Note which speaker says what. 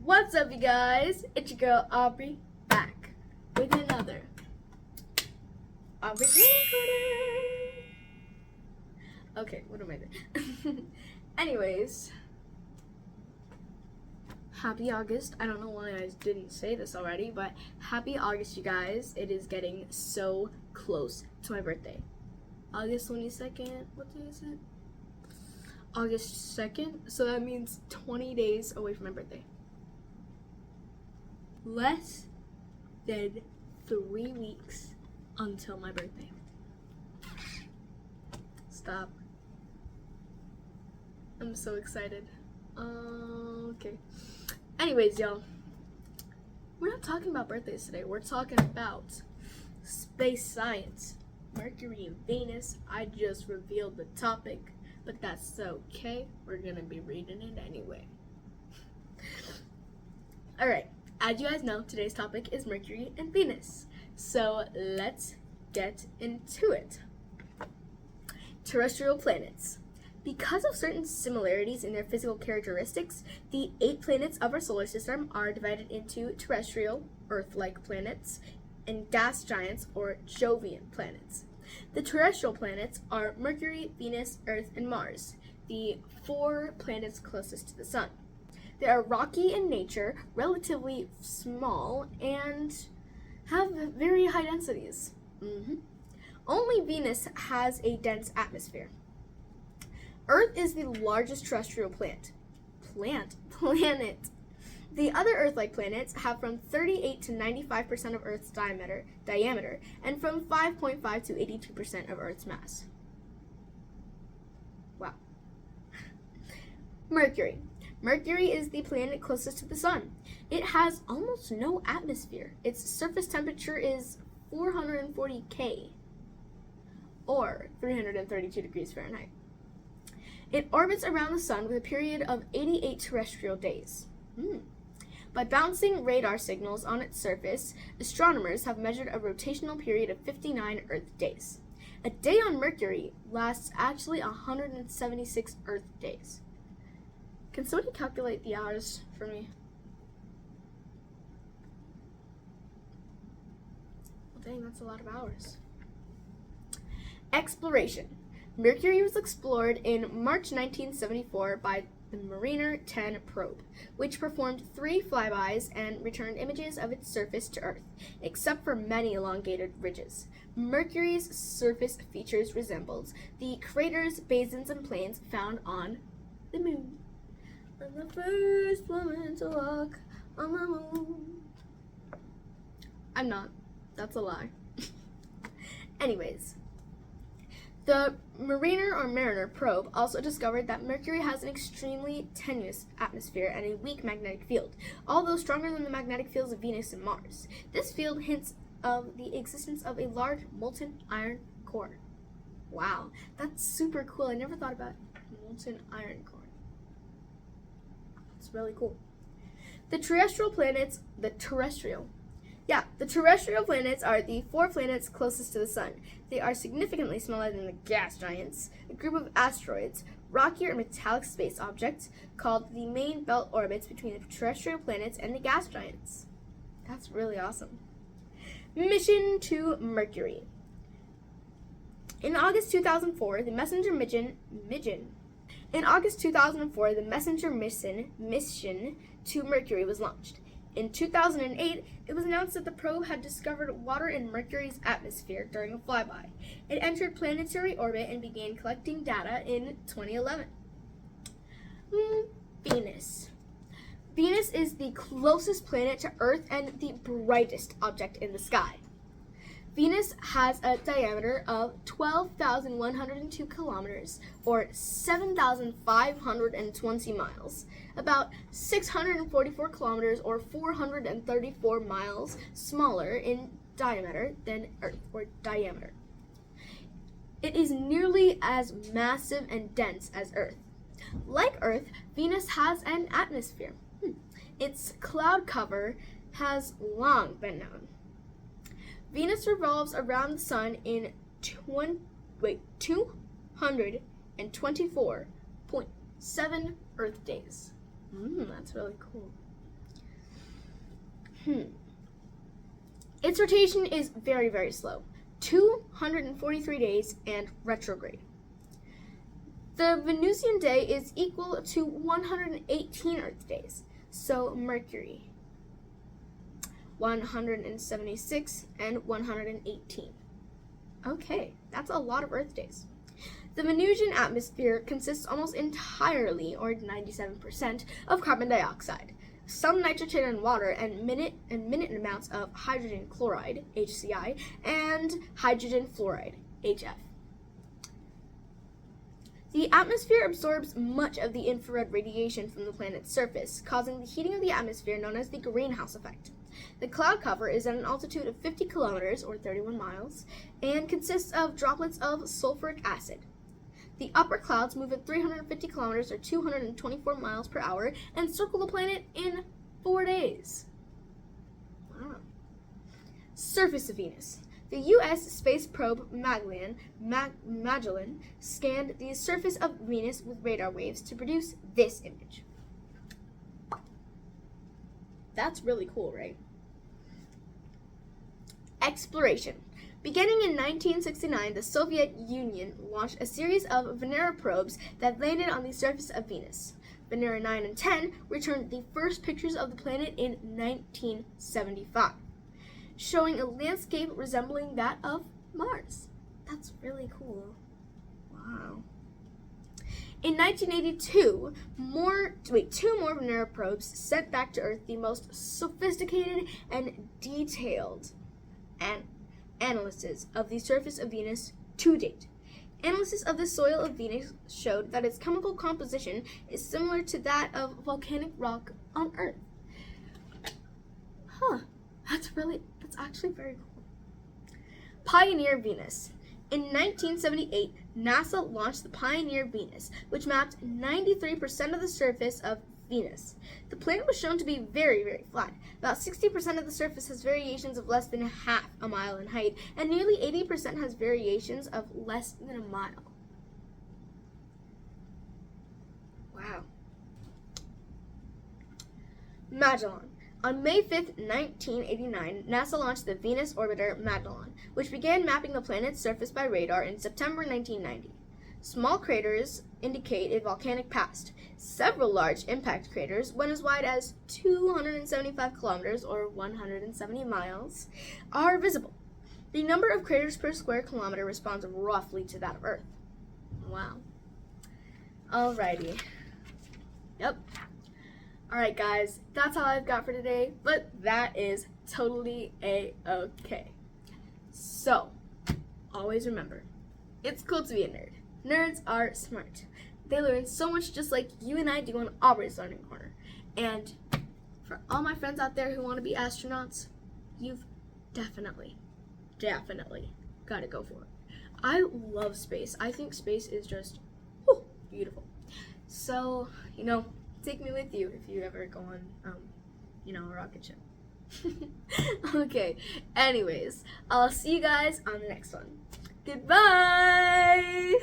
Speaker 1: What's up, you guys? It's your girl Aubrey back with another Aubrey Recorder. Okay, what am I doing? Anyways, happy August. I don't know why I didn't say this already, but happy August, you guys. It is getting so close to my birthday. August 22nd. What day is it? August 2nd. So that means 20 days away from my birthday. Less than 3 weeks until my birthday. Stop. I'm so excited. Okay. Anyways, y'all. We're not talking about birthdays today. We're talking about space science. Mercury and Venus. I just revealed the topic, but that's okay. We're gonna be reading it anyway. Alright. As you guys know, today's topic is Mercury and Venus. So let's get into it. Terrestrial planets. Because of certain similarities in their physical characteristics, the 8 planets of our solar system are divided into terrestrial, Earth-like planets, and gas giants or Jovian planets. The terrestrial planets are Mercury, Venus, Earth, and Mars, the 4 planets closest to the Sun. They are rocky in nature, relatively small, and have very high densities. Only Venus has a dense atmosphere. Earth is the largest terrestrial planet. The other Earth-like planets have from 38 to 95% of Earth's diameter, and from 5.5 to 82% of Earth's mass. Wow. Mercury. Mercury is the planet closest to the Sun. It has almost no atmosphere. Its surface temperature is 440 K, or 332 degrees Fahrenheit. It orbits around the Sun with a period of 88 terrestrial days. By bouncing radar signals on its surface, astronomers have measured a rotational period of 59 Earth days. A day on Mercury lasts actually 176 Earth days. Can somebody calculate the hours for me? Well, dang, that's a lot of hours. Exploration. Mercury was explored in March 1974 by the Mariner 10 probe, which performed 3 flybys and returned images of its surface to Earth, except for many elongated ridges. Mercury's surface features resembles the craters, basins, and plains found on the Moon. I'm the first woman to walk on the moon. I'm not. That's a lie. Anyways, the Mariner probe also discovered that Mercury has an extremely tenuous atmosphere and a weak magnetic field, although stronger than the magnetic fields of Venus and Mars. This field hints of the existence of a large molten iron core. Wow, that's super cool. I never thought about molten iron core. It's really cool. The terrestrial planets are the 4 planets closest to the Sun. They are significantly smaller than the gas giants, a group of asteroids, rocky or metallic space objects called the main belt orbits between the terrestrial planets and the gas giants. That's really awesome. Mission to Mercury. In August 2004, the messenger mission to Mercury was launched. In 2008, it was announced that the probe had discovered water in Mercury's atmosphere during a flyby. It entered planetary orbit and began collecting data in 2011. Venus. Venus is the closest planet to Earth and the brightest object in the sky. Venus has a diameter of 12,102 kilometers, or 7,520 miles, about 644 kilometers, or 434 miles, smaller in diameter than Earth, or diameter. It is nearly as massive and dense as Earth. Like Earth, Venus has an atmosphere. Its cloud cover has long been known. Venus revolves around the Sun in 224.7 Earth days. That's really cool. Its rotation is very, very slow, 243 days and retrograde. The Venusian day is equal to 118 Earth days, so Mercury, 176 and 118. Okay, that's a lot of Earth days. The Venusian atmosphere consists almost entirely, or 97%, of carbon dioxide, some nitrogen and water, and minute amounts of hydrogen chloride, HCl, and hydrogen fluoride, HF. The atmosphere absorbs much of the infrared radiation from the planet's surface, causing the heating of the atmosphere known as the greenhouse effect. The cloud cover is at an altitude of 50 kilometers, or 31 miles, and consists of droplets of sulfuric acid. The upper clouds move at 350 kilometers, or 224 miles per hour, and circle the planet in 4 days. Wow. Surface of Venus. The U.S. space probe Magellan scanned the surface of Venus with radar waves to produce this image. That's really cool, right? Exploration. Beginning in 1969, the Soviet Union launched a series of Venera probes that landed on the surface of Venus. Venera 9 and 10 returned the first pictures of the planet in 1975. Showing a landscape resembling that of Mars. That's really cool. Wow. In 1982, two more Venera probes sent back to Earth the most sophisticated and detailed analysis of the surface of Venus to date. Analysis of the soil of Venus showed that its chemical composition is similar to that of volcanic rock on Earth. That's actually very cool. Pioneer Venus. In 1978, NASA launched the Pioneer Venus, which mapped 93% of the surface of Venus. The planet was shown to be very, very flat. About 60% of the surface has variations of less than half a mile in height, and nearly 80% has variations of less than a mile. Wow. Magellan. On May 5, 1989, NASA launched the Venus orbiter Magellan, which began mapping the planet's surface by radar in September 1990. Small craters indicate a volcanic past. Several large impact craters, one as wide as 275 kilometers or 170 miles, are visible. The number of craters per square kilometer responds roughly to that of Earth. Wow. Alrighty. Yep. Alright guys, that's all I've got for today, but that is totally a-okay. So, always remember, it's cool to be a nerd. Nerds are smart. They learn so much just like you and I do on Aubrey's Learning Corner. And for all my friends out there who want to be astronauts, you've definitely got to go for it. I love space. I think space is just beautiful. So, take me with you if you ever go on, a rocket ship. Okay, anyways, I'll see you guys on the next one. Goodbye!